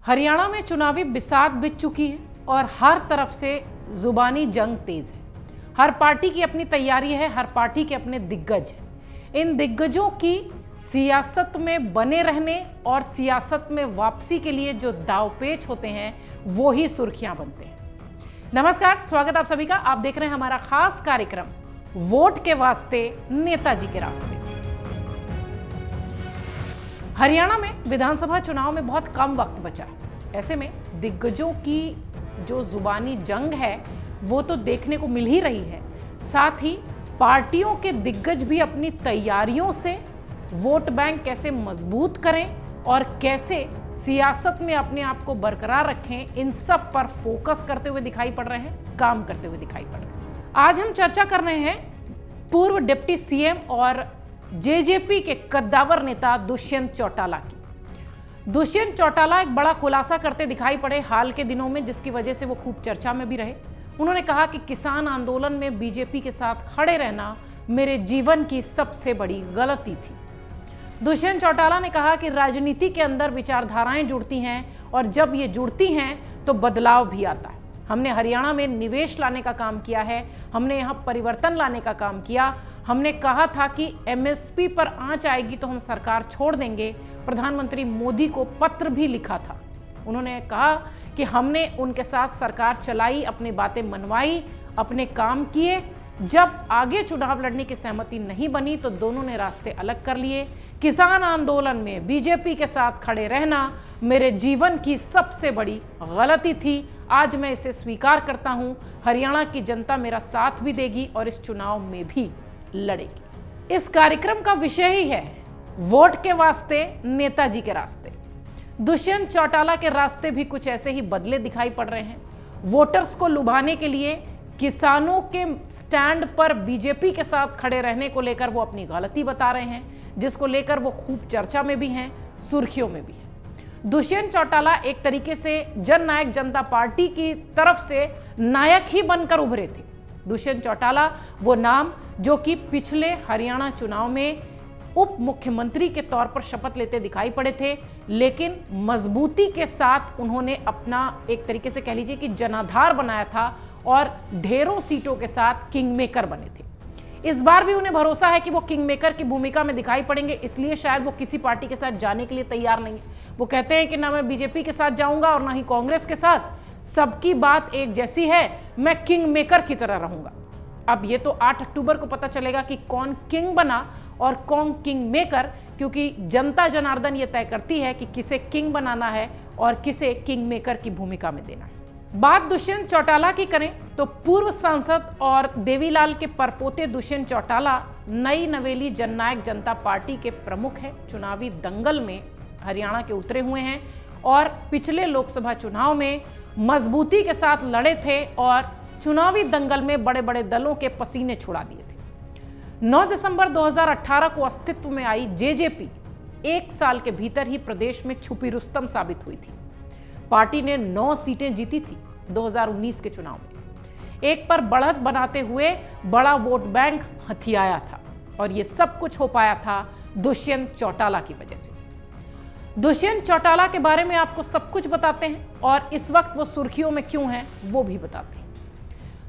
हरियाणा में चुनावी बिसात बिछ चुकी है और हर तरफ से जुबानी जंग तेज है। हर पार्टी की अपनी तैयारी है, हर पार्टी के अपने दिग्गज हैं। इन दिग्गजों की सियासत में बने रहने और सियासत में वापसी के लिए जो दावपेच होते हैं वो ही सुर्खियां बनते हैं। नमस्कार, स्वागत आप सभी का। आप देख रहे हैं हमारा खास कार्यक्रम वोट के वास्ते नेताजी के रास्ते। हरियाणा में विधानसभा चुनाव में बहुत कम वक्त बचा है। ऐसे में दिग्गजों की जो जुबानी जंग है वो तो देखने को मिल ही रही है, साथ ही पार्टियों के दिग्गज भी अपनी तैयारियों से वोट बैंक कैसे मजबूत करें और कैसे सियासत में अपने आप को बरकरार रखें, इन सब पर फोकस करते हुए दिखाई पड़ रहे हैं, काम करते हुए दिखाई पड़ रहे हैं। आज हम चर्चा कर रहे हैं पूर्व डिप्टी सीएम और जेजेपी के कद्दावर नेता दुष्यंत चौटाला की। दुष्यंत चौटाला एक बड़ा खुलासा करते दिखाई पड़े हाल के दिनों में, जिसकी वजह से वो खूब चर्चा में भी रहे। उन्होंने कहा कि किसान आंदोलन में बीजेपी के साथ खड़े रहना मेरे जीवन की सबसे बड़ी गलती थी। दुष्यंत चौटाला ने कहा कि राजनीति के अंदर विचारधाराएं जुड़ती हैं और जब ये जुड़ती हैं तो बदलाव भी आता है। हमने हरियाणा में निवेश लाने का काम किया है, हमने यहाँ परिवर्तन लाने का काम किया। हमने कहा था कि एमएसपी पर आंच आएगी तो हम सरकार छोड़ देंगे। प्रधानमंत्री मोदी को पत्र भी लिखा था। उन्होंने कहा कि हमने उनके साथ सरकार चलाई, अपनी बातें मनवाई, अपने काम किए। जब आगे चुनाव लड़ने की सहमति नहीं बनी तो दोनों ने रास्ते अलग कर लिए। किसान आंदोलन में बीजेपी के साथ खड़े रहना मेरे जीवन की सबसे बड़ी गलती थी। आज मैं इसे स्वीकार करता हूं। हरियाणा की जनता मेरा साथ भी देगी और इस चुनाव में भी लड़ेगी। इस कार्यक्रम का विषय ही है वोट के वास्ते नेताजी के रास्ते। दुष्यंत चौटाला के रास्ते भी कुछ ऐसे ही बदले दिखाई पड़ रहे हैं। वोटर्स को लुभाने के लिए किसानों के स्टैंड पर बीजेपी के साथ खड़े रहने को लेकर वो अपनी गलती बता रहे हैं, जिसको लेकर वो खूब चर्चा में भी हैं, सुर्खियों में भी हैं। दुष्यंत चौटाला एक तरीके से जन नायक जनता पार्टी की तरफ से नायक ही बनकर उभरे थे। दुष्यंत चौटाला वो नाम जो कि पिछले हरियाणा चुनाव में उप मुख्यमंत्री के तौर पर शपथ लेते दिखाई पड़े थे, लेकिन मजबूती के साथ उन्होंने अपना एक तरीके से कह लीजिए कि जनाधार बनाया था और ढेरों सीटों के साथ किंग मेकर बने थे। इस बार भी उन्हें भरोसा है कि वो किंग मेकर की भूमिका में दिखाई पड़ेंगे, इसलिए शायद वो किसी पार्टी के साथ जाने के लिए तैयार नहीं है। वो कहते हैं कि ना मैं बीजेपी के साथ जाऊंगा और ना ही कांग्रेस के साथ, सबकी बात एक जैसी है, मैं किंग मेकर की तरह रहूंगा। अब ये तो 8 अक्टूबर को पता चलेगा कि कौन किंग बना और कौन किंग मेकर, क्योंकि जनता जनार्दन ये तय करती है कि किसे किंग बनाना है और किसे किंग मेकर की भूमिका में देना है। बात दुष्यंत चौटाला की करें तो पूर्व सांसद और देवीलाल के परपोते दुष्यंत चौटाला नई नवेली जननायक जनता पार्टी के प्रमुख हैं। चुनावी दंगल में हरियाणा के उतरे हुए हैं और पिछले लोकसभा चुनाव में मजबूती के साथ लड़े थे और चुनावी दंगल में बड़े बड़े दलों के पसीने छुड़ा दिए थे। 9 दिसंबर 2018 को अस्तित्व में आई जेजेपी 1 साल के भीतर ही प्रदेश में छुपी रुस्तम साबित हुई थी। पार्टी ने 9 सीटें जीती थी 2019 के चुनाव में। एक पर बढ़त बनाते हुए बड़ा वोट बैंक हथियाया था और यह सब कुछ हो पाया था दुष्यंत चौटाला की वजह से। दुष्यंत चौटाला के बारे में आपको सब कुछ बताते हैं और इस वक्त वो सुर्खियों में क्यों हैं वो भी बताते हैं।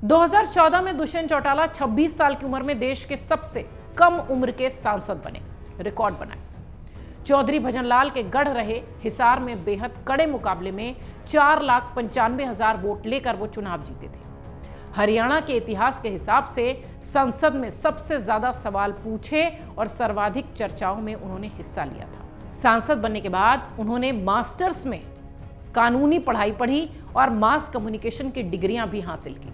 2014 में दुष्यंत चौटाला 26 साल की उम्र में देश के सबसे कम उम्र के सांसद बने, रिकॉर्ड बनाए। चौधरी भजनलाल के गढ़ रहे हिसार में बेहद कड़े मुकाबले में 4,95,000 वोट लेकर वो चुनाव जीते थे। हरियाणा के इतिहास के हिसाब से संसद में सबसे ज्यादा सवाल पूछे और सर्वाधिक चर्चाओं में उन्होंने हिस्सा लिया था। सांसद बनने के बाद उन्होंने मास्टर्स में कानूनी पढ़ाई पढ़ी और मास कम्युनिकेशन की डिग्रियां भी हासिल की।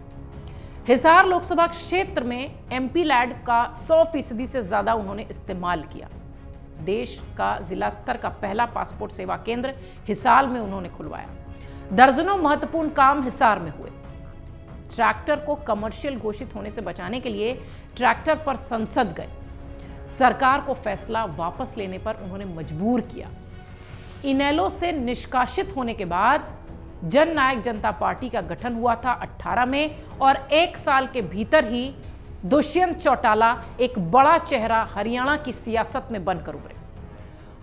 हिसार लोकसभा क्षेत्र में एमपी लैड का 100% से ज्यादा उन्होंने इस्तेमाल किया। देश का जिला स्तर का पहला पासपोर्ट सेवा केंद्र हिसार में उन्होंने खुलवाया। दर्जनों महत्वपूर्ण काम हिसार में हुए। ट्रैक्टर को कमर्शियल घोषित होने से बचाने के लिए ट्रैक्टर पर संसद गए। सरकार को फैसला वापस लेने पर उन्होंने मजबूर किया। इनेलो से निष्कासित होने के बाद जन नायक जनता पार्टी का गठन हुआ था 18 में और 1 साल के भीतर ही दुष्यंत चौटाला एक बड़ा चेहरा हरियाणा की सियासत में बनकर उभरे।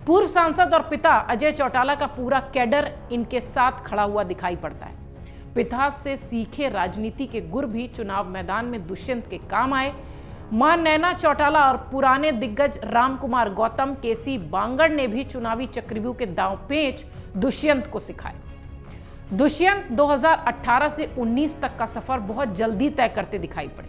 पूर्व सांसद और पिता अजय चौटाला का पूरा कैडर इनके साथ खड़ा हुआ दिखाई पड़ता है। पिता से सीखे राजनीति के गुर भी चुनाव मैदान में दुष्यंत के काम आए। मां नैना चौटाला और पुराने दिग्गज रामकुमार गौतम, केसी बांगड़ ने भी चुनावी चक्रव्यूह के दांव पेच दुष्यंत को सिखाए। दुष्यंत 2018 से 19 तक का सफर बहुत जल्दी तय करते दिखाई पड़े।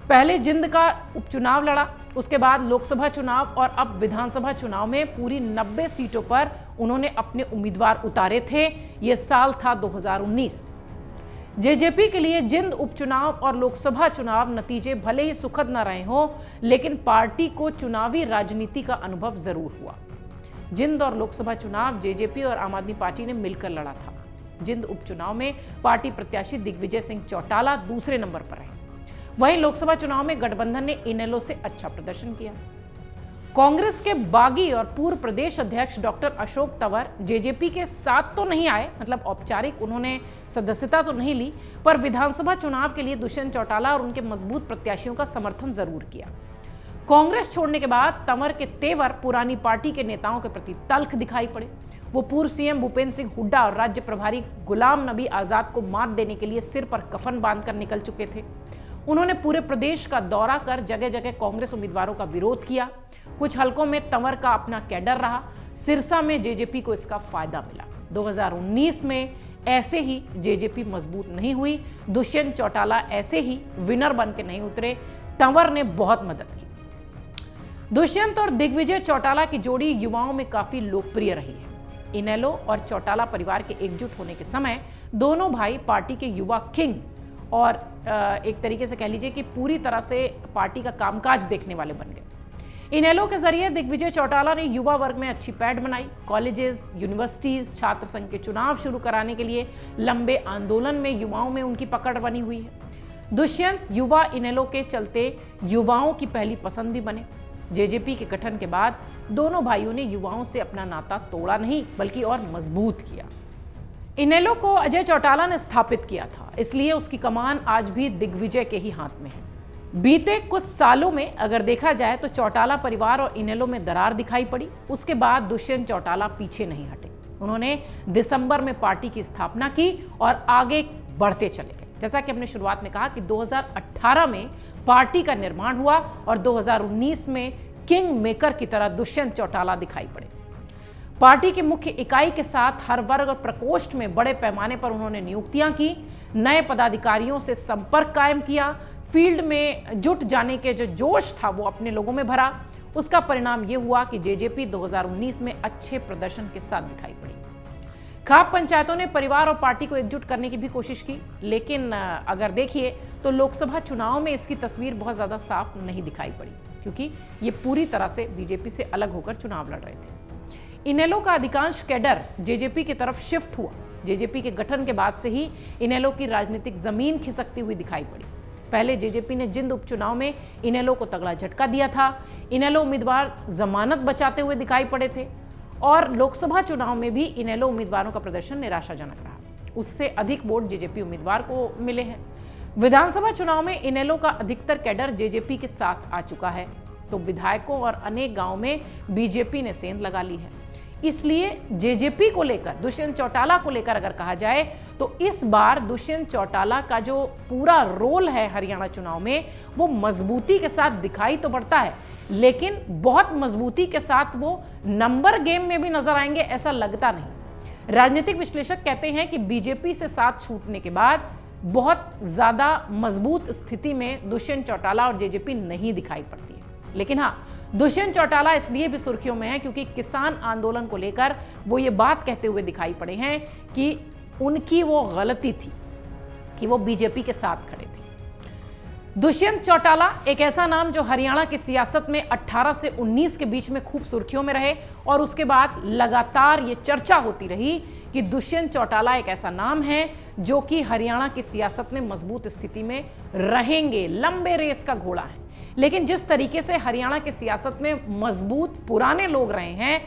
पहले जिंद का उपचुनाव लड़ा, उसके बाद लोकसभा चुनाव और अब विधानसभा चुनाव में पूरी 90 सीटों पर उन्होंने अपने उम्मीदवार उतारे थे। यह साल था 2019। जेजेपी के लिए जिंद उपचुनाव और लोकसभा चुनाव नतीजे भले ही सुखद न रहे हों, लेकिन पार्टी को चुनावी राजनीति का अनुभव जरूर हुआ। जिंद और लोकसभा चुनाव जेजेपी और आम आदमी पार्टी ने मिलकर लड़ा था। जिंद उपचुनाव में पार्टी प्रत्याशी दिग्विजय सिंह चौटाला दूसरे नंबर पर रहे। वहीं लोकसभा चुनाव में गठबंधन ने इनेलो से अच्छा प्रदर्शन किया। कांग्रेस के बागी और पूर्व प्रदेश अध्यक्ष डॉक्टर अशोक तंवर जेजेपी के साथ तो नहीं आए, मतलब औपचारिक उन्होंने सदस्यता तो नहीं ली, पर विधानसभा चुनाव के लिए दुष्यंत चौटाला और उनके मजबूत प्रत्याशियों का समर्थन जरूर किया। कांग्रेस छोड़ने के बाद तंवर के तेवर पुरानी पार्टी के नेताओं के प्रति तल्ख दिखाई पड़े। वो पूर्व सीएम भूपेंद्र सिंह हुड्डा और राज्य प्रभारी गुलाम नबी आजाद को मात देने के लिए सिर पर कफन बांधकर निकल चुके थे। उन्होंने पूरे प्रदेश का दौरा कर जगह जगह कांग्रेस उम्मीदवारों का विरोध किया। कुछ हलकों में तंवर का अपना कैडर रहा। सिरसा में जेजेपी को इसका फायदा मिला। 2019 में ऐसे ही जेजेपी मजबूत नहीं हुई। दुष्यंत चौटाला ऐसे ही विनर बन के नहीं उतरे। तंवर ने बहुत मदद की। दुष्यंत और दिग्विजय चौटाला की जोड़ी युवाओं में काफी लोकप्रिय रही है। इनेलो और चौटाला परिवार के एकजुट होने के समय दोनों भाई पार्टी के युवा किंग और एक तरीके से कह लीजिए कि पूरी तरह से पार्टी का कामकाज देखने वाले बन गए। इनेलो के जरिए दिग्विजय चौटाला ने युवा वर्ग में अच्छी पैठ बनाई। कॉलेजेस, यूनिवर्सिटीज, छात्र संघ के चुनाव शुरू कराने के लिए लंबे आंदोलन में युवाओं में उनकी पकड़ बनी हुई है। दुष्यंत युवा इनेलो के चलते युवाओं की पहली पसंद भी बने। जेजेपी के गठन के बाद दोनों भाइयों ने युवाओं से अपना नाता तोड़ा नहीं, बल्कि और मजबूत किया। इनेलो को अजय चौटाला ने स्थापित किया था, इसलिए उसकी कमान आज भी दिग्विजय के ही हाथ में है। बीते कुछ सालों में अगर देखा जाए तो चौटाला परिवार और इनेलो में दरार दिखाई पड़ी। उसके बाद दुष्यंत चौटाला पीछे नहीं हटे। उन्होंने दिसंबर में पार्टी की स्थापना की और आगे बढ़ते चले गए। जैसा कि हमने शुरुआत में कहा कि 2018 में पार्टी का निर्माण हुआ और 2019 में किंग मेकर की तरह दुष्यंत चौटाला दिखाई पड़े। पार्टी की मुख्य इकाई के साथ हर वर्ग और प्रकोष्ठ में बड़े पैमाने पर उन्होंने नियुक्तियां की। नए पदाधिकारियों से संपर्क कायम किया। फील्ड में जुट जाने के जो जोश था वो अपने लोगों में भरा। उसका परिणाम ये हुआ कि जेजेपी 2019 में अच्छे प्रदर्शन के साथ दिखाई पड़ी। खाप पंचायतों ने परिवार और पार्टी को एकजुट करने की भी कोशिश की, लेकिन अगर देखिए तो लोकसभा चुनाव में इसकी तस्वीर बहुत ज्यादा साफ नहीं दिखाई पड़ी, क्योंकि ये पूरी तरह से बीजेपी से अलग होकर चुनाव लड़ रहे थे। इनेलो का अधिकांश कैडर जेजेपी की तरफ शिफ्ट हुआ। जेजेपी के गठन के बाद से ही इनेलो की राजनीतिक जमीन खिसकती हुई दिखाई पड़ी। पहले जेजेपी ने जिंद उपचुनाव में इनेलो को तगड़ा झटका दिया था। इनेलो उम्मीदवार जमानत बचाते हुए दिखाई पड़े थे और लोकसभा चुनाव में भी इनेलो उम्मीदवारों का प्रदर्शन निराशाजनक रहा। उससे अधिक वोट जेजेपी उम्मीदवार को मिले हैं। विधानसभा चुनाव में इनेलो का अधिकतर कैडर जेजेपी के साथ आ चुका है, तो विधायकों और अनेक गांवों में बीजेपी ने सेंध लगा ली है। इसलिए जेजेपी को लेकर, दुष्यंत चौटाला को लेकर अगर कहा जाए तो इस बार दुष्यंत चौटाला का जो पूरा रोल है हरियाणा चुनाव में वो मजबूती के साथ दिखाई तो पड़ता है, लेकिन बहुत मजबूती के साथ वो नंबर गेम में भी नजर आएंगे ऐसा लगता नहीं। राजनीतिक विश्लेषक कहते हैं कि बीजेपी से साथ छूटने के बाद बहुत ज्यादा मजबूत स्थिति में दुष्यंत चौटाला और जेजेपी नहीं दिखाई पड़ती है। लेकिन हाँ, दुष्यंत चौटाला इसलिए भी सुर्खियों में है क्योंकि किसान आंदोलन को लेकर वो ये बात कहते हुए दिखाई पड़े हैं कि उनकी वो गलती थी कि वो बीजेपी के साथ खड़े थे। दुष्यंत चौटाला एक ऐसा नाम जो हरियाणा की सियासत में 18 से 19 के बीच में खूब सुर्खियों में रहे और उसके बाद लगातार ये चर्चा होती रही कि दुष्यंत चौटाला एक ऐसा नाम है जो कि हरियाणा की सियासत में मजबूत स्थिति में रहेंगे, लंबे रेस का घोड़ा है। लेकिन जिस तरीके से हरियाणा की सियासत में मजबूत पुराने लोग रहे हैं,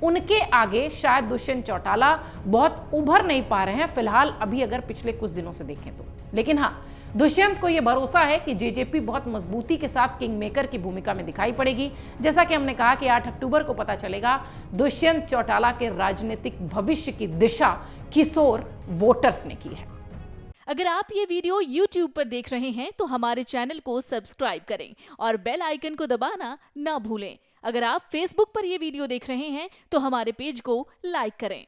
उनके आगे शायद दुष्यंत चौटाला बहुत उभर नहीं पा रहे हैं फिलहाल, अभी अगर पिछले कुछ दिनों से देखें तो। लेकिन हाँ, दुष्यंत को यह भरोसा है कि जेजेपी बहुत मजबूती के साथ किंग मेकर की भूमिका में दिखाई पड़ेगी। जैसा कि हमने कहा कि 8 अक्टूबर को पता चलेगा दुष्यंत चौटाला के राजनीतिक भविष्य की दिशा किशोर वोटर्स ने की है। अगर आप ये वीडियो YouTube पर देख रहे हैं तो हमारे चैनल को सब्सक्राइब करें और बेल आइकन को दबाना ना भूलें। अगर आप Facebook पर ये वीडियो देख रहे हैं तो हमारे पेज को लाइक करें।